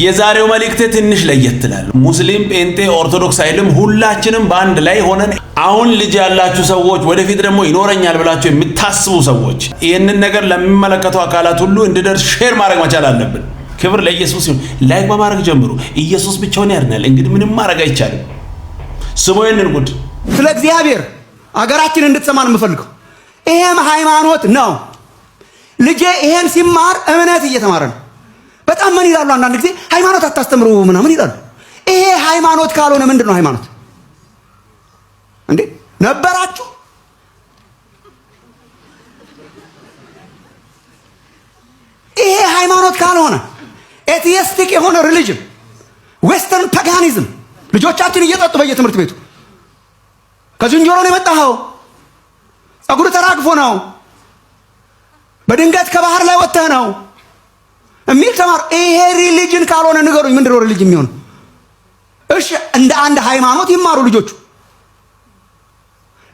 የዛሬው መልእክት ትንሽ ለየት ይላል። ሙስሊም፣ ጴንጤ፣ ኦርቶዶክስ አይልም። ሁላችንም በአንድ ላይ ሆነን አሁን ልጅ ያላችሁ ሰዎች ወደፊት ደግሞ ይኖረኛል ብላችሁ የምታስቡ ሰዎች ይህንን ነገር ለሚመለከቱ አካላት ሁሉ እንዲደርስ ሼር ማድረግ መቻል አለብን። ክብር ለኢየሱስ ይሁን። ላይክ በማድረግ ጀምሩ። ኢየሱስ ብቻውን ያድናል። እንግዲህ ምንም ማድረግ አይቻልም። ስሙ ይህንን ጉድ። ስለ እግዚአብሔር አገራችን እንድትሰማን የምፈልገው ይሄም ሃይማኖት ነው። ልጄ ይሄን ሲማር እምነት እየተማረ ነው። በጣም ምን ይላሉ አንዳንድ ጊዜ ሃይማኖት አታስተምሩ ምናምን ይላሉ። ይሄ ሃይማኖት ካልሆነ ምንድን ነው ሃይማኖት እንዴ? ነበራችሁ? ይሄ ሃይማኖት ካልሆነ ኤቲስቲክ የሆነ ሪሊጅን ዌስተርን ፓጋኒዝም ልጆቻችን እየጠጡ በየትምህርት ቤቱ ከዝንጀሮ ነው የመጣኸው፣ ጸጉር ተራግፎ ነው፣ በድንገት ከባህር ላይ ወጥተህ ነው የሚል ተማር። ይሄ ሪሊጅን ካልሆነ ንገሩኝ፣ ምንድን ነው ሪሊጅን የሚሆነው? እሺ እንደ አንድ ሃይማኖት ይማሩ ልጆቹ።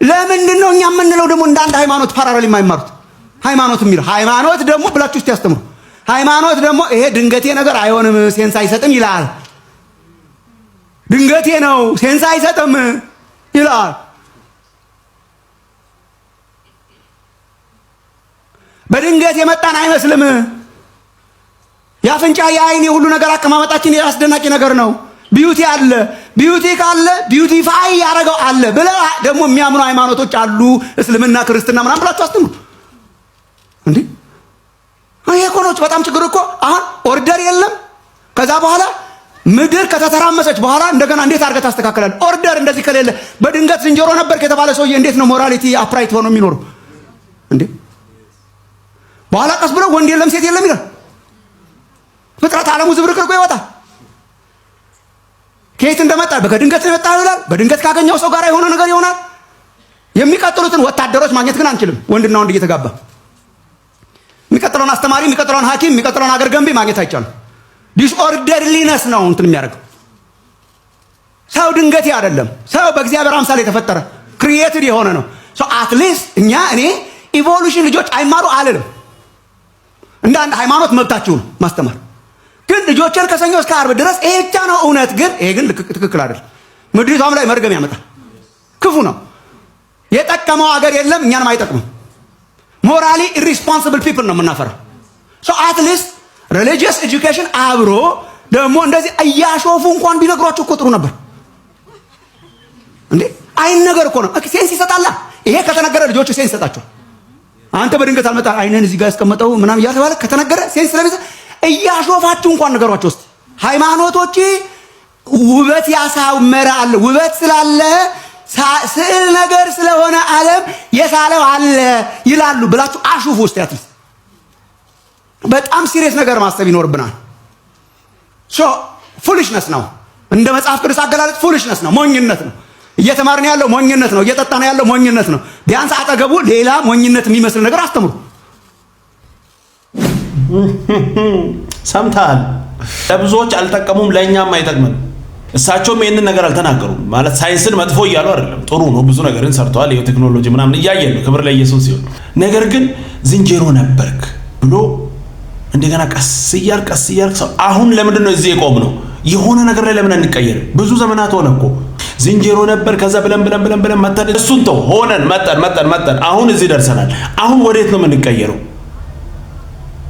ለምንድን ነው እኛ የምንለው ደግሞ እንደ አንድ ሃይማኖት ፓራሌል የማይማሩት? ሃይማኖት የሚለው ሃይማኖት ደግሞ ብላችሁ እስቲ ያስተምሩ። ሃይማኖት ደግሞ ይሄ ድንገቴ ነገር አይሆንም ሴንስ አይሰጥም ይላል። ድንገቴ ነው ሴንስ አይሰጥም ይላል። በድንገት የመጣን አይመስልም። የአፍንጫ የአይን የሁሉ ነገር አቀማመጣችን አስደናቂ ነገር ነው። ቢዩቲ አለ። ቢዩቲ ካለ ቢዩቲፋይ ያደረገው አለ ብለ ደግሞ የሚያምኑ ሃይማኖቶች አሉ። እስልምና፣ ክርስትና ምናምን ብላችሁ አስተምሩ እንዴ። ይሄ እኮ ነው በጣም ችግር እኮ። አሁን ኦርደር የለም። ከዛ በኋላ ምድር ከተተራመሰች በኋላ እንደገና እንዴት አድርገህ ታስተካክላለህ? ኦርደር እንደዚህ ከሌለ በድንገት ዝንጀሮ ነበርክ የተባለ ሰውዬ እንዴት ነው ሞራሊቲ አፕራይት ሆኖ የሚኖረው እንዴ? በኋላ ቀስ ብሎ ወንድ የለም ሴት የለም ይላል። ፍጥረት ዓለሙ ዝብርቅርቁ ይወጣል። ከየት እንደመጣ በድንገት ነው የመጣው ይላል። በድንገት ካገኘው ሰው ጋር የሆነ ነገር ይሆናል። የሚቀጥሉትን ወታደሮች ማግኘት ግን አንችልም። ወንድና ወንድ እየተጋባ የሚቀጥለውን አስተማሪ፣ የሚቀጥለውን ሐኪም፣ የሚቀጥለውን አገር ገንቢ ማግኘት አይቻልም። ዲስኦርደርሊነስ ነው እንትን የሚያደርገው። ሰው ድንገቴ አይደለም። ሰው በእግዚአብሔር አምሳል የተፈጠረ ክሪኤትድ የሆነ ነው። ሶ አትሊስት እኔ ኢቮሉሽን ልጆች አይማሩ አልልም። እንደ አንድ ሃይማኖት መብታችሁ ነው ማስተማር። ግን ልጆችን ከሰኞ እስከ ዓርብ ድረስ ይሄ ብቻ ነው እውነት። ግን ይሄ ግን ትክክል አይደለም። ምድሪቷም ላይ መርገም ያመጣል። ክፉ ነው። የጠቀመው አገር የለም፣ እኛንም አይጠቅምም። ሞራሊ ኢሪስፖንሲብል ፒፕል ነው የምናፈራው። ሶ አትሊስት ሪሊጂየስ ኤጁኬሽን አብሮ ደግሞ እንደዚህ እያሾፉ እንኳን ቢነግሯችሁ እኮ ጥሩ ነበር እንዴ። አይን ነገር እኮ ነው። ሴንስ ይሰጣላ። ይሄ ከተነገረ ልጆቹ ሴንስ ይሰጣቸው። አንተ በድንገት አልመጣ አይነን እዚህ ጋር ያስቀመጠው ምናምን እያተባለ ከተነገረ ሴንስ ስለሚሰጥ እያሾፋችሁ እንኳን ነገሯቸው ውስጥ ሃይማኖቶች ውበት ያሳምራል። ውበት ስላለ ስዕል ነገር ስለሆነ ዓለም የሳለው አለ ይላሉ ብላችሁ አሹፉ ውስጥ ያትስ በጣም ሲሪየስ ነገር ማሰብ ይኖርብናል። ሶ ፉሊሽነስ ነው። እንደ መጽሐፍ ቅዱስ አገላለጥ ፉሊሽነስ ነው፣ ሞኝነት ነው። እየተማርን ያለው ሞኝነት ነው። እየጠጣን ያለው ሞኝነት ነው። ቢያንስ አጠገቡ ሌላ ሞኝነት የሚመስል ነገር አስተምሩ። ሰምተሃል? ለብዙዎች አልጠቀሙም፣ ለእኛም አይጠቅምም። እሳቸውም ይህንን ነገር አልተናገሩም። ማለት ሳይንስን መጥፎ እያሉ አይደለም፣ ጥሩ ነው። ብዙ ነገርን ሰርተዋል። ይኸው ቴክኖሎጂ ምናምን እያየን ነው። ክብር ለኢየሱስ ሲሆን፣ ነገር ግን ዝንጀሮ ነበርክ ብሎ እንደገና ቀስ እያልክ ሰው አሁን ለምንድን ነው እዚህ የቆም ነው? የሆነ ነገር ላይ ለምን አንቀየርም? ብዙ ዘመናት ሆነ እኮ ዝንጀሮ ነበር። ከዛ ብለን መጣን። እሱን ተው ሆነን መጣን። አሁን እዚህ ደርሰናል። አሁን ወዴት ነው የምንቀየረው?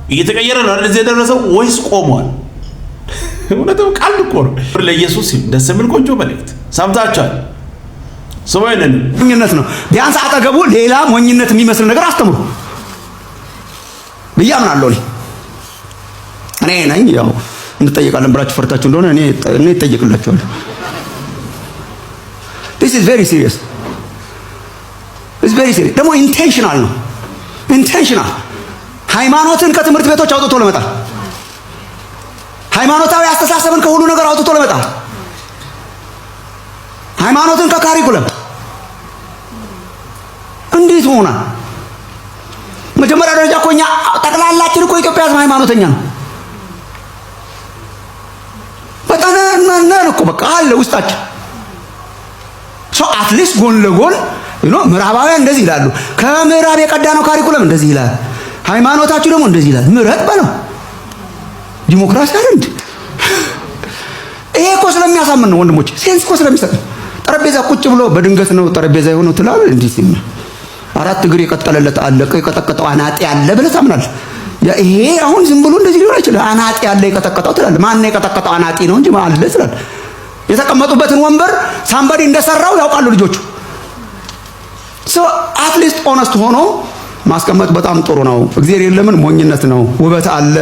እየተቀየረ ነው አይደል እዚህ የደረሰው ወይስ ቆሟል? እውነትም ቃል እኮ ነው። ለኢየሱስ ሲል ደስ የሚል ቆንጆ መልእክት ሰምታችኋል። ሰውየን ሞኝነት ነው። ቢያንስ አጠገቡ ሌላ ሞኝነት የሚመስል ነገር አስተምሩ ብዬ አምናለሁ። እኔ ነኝ ያው እንጠይቃለን ብላችሁ ፈርታችሁ እንደሆነ እኔ እጠይቅላችኋለሁ። This is very serious. It's very serious. ደግሞ ኢንቴንሽናል ነው። ኢንቴንሽናል ሃይማኖትን ከትምህርት ቤቶች አውጥቶ ለመጣል፣ ሃይማኖታዊ አስተሳሰብን ከሁሉ ነገር አውጥቶ ለመጣል፣ ሃይማኖትን ከካሪኩለም እንዴት ሆና መጀመሪያ ደረጃ እኮ እኛ ጠቅላላችን እኮ ኢትዮጵያ ሕዝብ ሃይማኖተኛ ነው። በጣም እኮ በቃ አለ ውስጣችን። ሶ አትሊስት ጎን ለጎን ምዕራባውያን እንደዚህ ይላሉ። ከምዕራብ የቀዳነው ካሪኩለም እንደዚህ ይላል። ሃይማኖታችሁ ደግሞ እንደዚህ ይላል። ምረጥ በለው ዲሞክራሲ አይደል? ስለምናምን ነው ወንድሞች፣ ሴንስ እኮ ስለሚሰጥ። ጠረጴዛ ቁጭ ብሎ በድንገት ነው ጠረጴዛ የሆነው ትላለህ እንዴ? ሲል አራት እግር የቀጠለለት አለ የቀጠቀጠው አናጤ አለ ብለህ ታምናለህ? ይሄ አሁን ዝም ብሎ እንደዚህ ሊሆን አይችልም። አናጤ አለ የቀጠቀጠው ትላለህ። ማን ነው የቀጠቀጠው? አናጤ ነው እንጂ ማን አለ ትላለህ። የተቀመጡበትን ወንበር ሳምባዲ እንደሰራው ያውቃሉ ልጆቹ። ሶ አትሊስት ኦነስት ሆኖ ማስቀመጥ በጣም ጥሩ ነው። እግዚአብሔር የለምን ሞኝነት ነው። ውበት አለ፣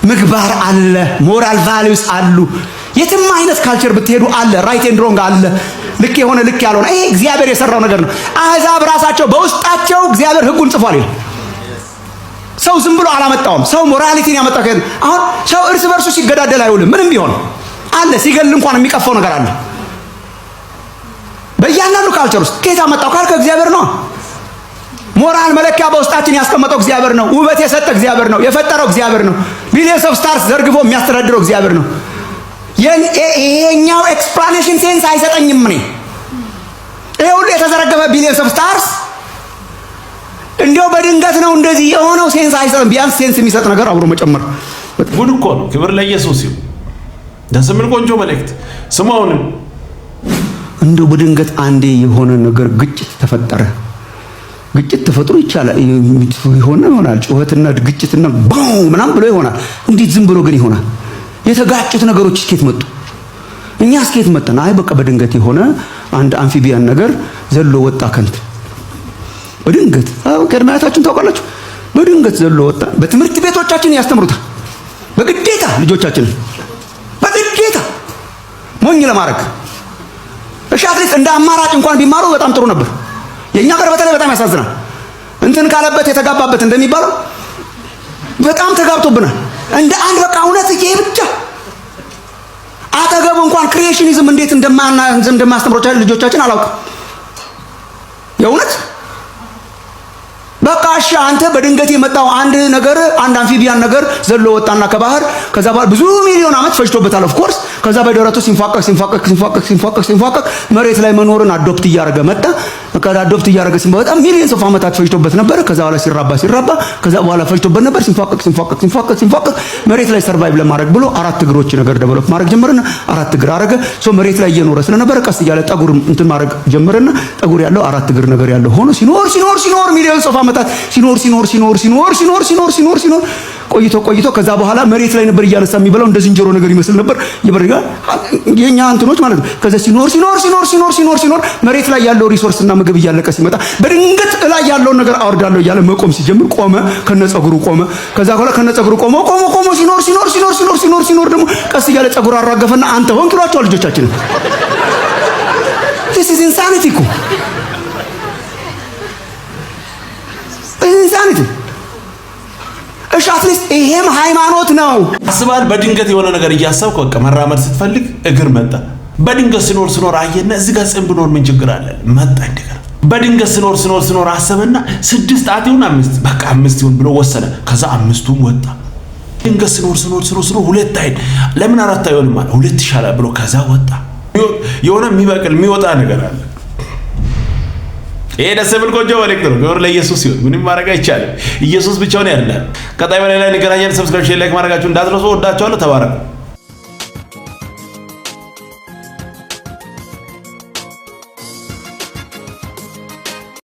ምግባር አለ፣ ሞራል ቫልዩስ አሉ። የትም አይነት ካልቸር ብትሄዱ አለ፣ ራይት ኤንድ ሮንግ አለ፣ ልክ የሆነ ልክ ያልሆነ። ይሄ እግዚአብሔር የሰራው ነገር ነው። አሕዛብ ራሳቸው በውስጣቸው እግዚአብሔር ሕጉን ጽፏል ይላል። ሰው ዝም ብሎ አላመጣውም። ሰው ሞራሊቲን ያመጣው ከሆነ አሁን ሰው እርስ በርሱ ሲገዳደል አይውልም። ምንም ቢሆን አለ፣ ሲገል እንኳን የሚቀፈው ነገር አለ። በእያንዳንዱ ካልቸር ውስጥ ከየት አመጣው ካልከ እግዚአብሔር ነው። ሞራል መለኪያ በውስጣችን ያስቀመጠው እግዚአብሔር ነው። ውበት የሰጠ እግዚአብሔር ነው። የፈጠረው እግዚአብሔር ነው። ቢሊየንስ ኦፍ ስታርስ ዘርግፎ የሚያስተዳድረው እግዚአብሔር ነው። ይሄኛው ኤክስፕላኔሽን ሴንስ አይሰጠኝም። እኔ ይሄ ሁሉ የተዘረገፈ ቢሊየንስ ኦፍ ስታርስ እንዲያው በድንገት ነው እንደዚህ የሆነው ሴንስ አይሰጥም። ቢያንስ ሴንስ የሚሰጥ ነገር አብሮ መጨመር ጉድ እኮ ነው። ክብር ለኢየሱስ ይሁን። ደስ የሚል ቆንጆ መልእክት ስማውንም እንደው በድንገት አንዴ የሆነ ነገር ግጭት ተፈጠረ። ግጭት ተፈጥሮ ይሆናል። ጩኸትና ግጭትና ባው ምናምን ብሎ ይሆናል። እንዴት ዝም ብሎ ግን ይሆናል? የተጋጩት ነገሮች እስኬት መጡ? እኛ እስኬት መጣን? አይ በቃ በድንገት የሆነ አንድ አምፊቢያን ነገር ዘሎ ወጣ ከንት በድንገት ከርማያታችን ታውቃላችሁ። በድንገት ዘሎ ወጣ። በትምህርት ቤቶቻችን ያስተምሩታል በግዴታ ልጆቻችንን በግዴታ ሞኝ ለማድረግ። እሺ አትሊስት እንደ አማራጭ እንኳን ቢማሩ በጣም ጥሩ ነበር። የኛ ጋር በተለይ በጣም ያሳዝናል። እንትን ካለበት የተጋባበት እንደሚባለው በጣም ተጋብቶብናል። እንደ አንድ በቃ እውነት ይሄ ብቻ አጠገቡ እንኳን ክሪኤሽኒዝም እንዴት እንደማስተምሮቻችን ልጆቻችን አላውቅም። የእውነት በቃ እሺ አንተ በድንገት የመጣው አንድ ነገር አንድ አምፊቢያን ነገር ዘሎ ወጣና ከባህር ከዛ በኋላ ብዙ ሚሊዮን ዓመት ፈጅቶበታል። ኦፍ ኮርስ ከዛ በደረቱ ሲንፋቀቅ መሬት ላይ መኖርን አዶፕት እያደረገ መጣ። ከዛ አዶፕት እያደረገ በጣም ሚሊዮንስ ኦፍ ዓመታት ፈጅቶበት ነበር። ከዛ በኋላ ሲራባ ከዛ በኋላ ፈጅቶበት ነበር። ሲንፋቀቅ መሬት ላይ ሰርቫይቭ ለማድረግ ብሎ አራት እግሮች ነገር ዴቨሎፕ ማድረግ ጀመረና አራት እግር አረገ። ሶ መሬት ላይ እየኖረ ስለነበረ ቀስ እያለ ጠጉር እንትን ማድረግ ጀመረና ጠጉር ያለው አራት እግር ነገር ያለው ሆኖ ሲኖር ሚሊዮንስ ኦፍ ዓመታት ሲኖር ቆይቶ ከዛ በኋላ መሬት ላይ ነበር እያነሳ የሚበላው እንደ ዝንጀሮ ነገር ይመስል ነበር ይበርጋ የኛ እንትኖች ማለት ነው። ከዛ ሲኖር መሬት ላይ ያለው ሪሶርስ እና ምግብ እያለቀ ሲመጣ በድንገት ላይ ያለው ነገር አወርዳለሁ እያለ መቆም ሲጀምር ቆመ። ከነጸጉሩ ቆመ። ከዛ በኋላ ከነጸጉሩ ቆሞ ሲኖር ደግሞ ቀስ እያለ ጸጉሩ አራገፈና አንተ ሆንክ ይሏቸዋል ልጆቻችንን። this is insanity እኮ insanity። እሺ አትሊስት ይሄም ሃይማኖት ነው። አስባል በድንገት የሆነ ነገር እያሰብክ በቃ መራመድ ስትፈልግ እግር መጣ። በድንገት ሲኖር አየና እዚህ ጋር ጽም ብኖር ምን ችግር አለ? መጣ እንደገና። በድንገት ሲኖር አሰበና 6 ጣት ይሁን 5 በቃ 5 ይሁን ብሎ ወሰነ። ከዛ 5ቱም ወጣ። ድንገት ሲኖር 2 አይን ለምን 4 አይሆንም ማለት 2 ይሻላል ብሎ ከዛ ወጣ። የሆነ የሚበቅል የሚወጣ ነገር አለ። ይሄ ደስ የሚል ቆንጆ መልእክት ነው። ክብር ለኢየሱስ ይሁን። ምንም ማድረግ አይቻልም። ኢየሱስ ብቻውን ያድናል። ቀጣይ በሌላ እንገናኛለን። ሰብስክራይብ፣ ሼር፣ ላይክ ማድረጋችሁን እንዳትረሱ። ወዳችኋለሁ። ተባረኩ።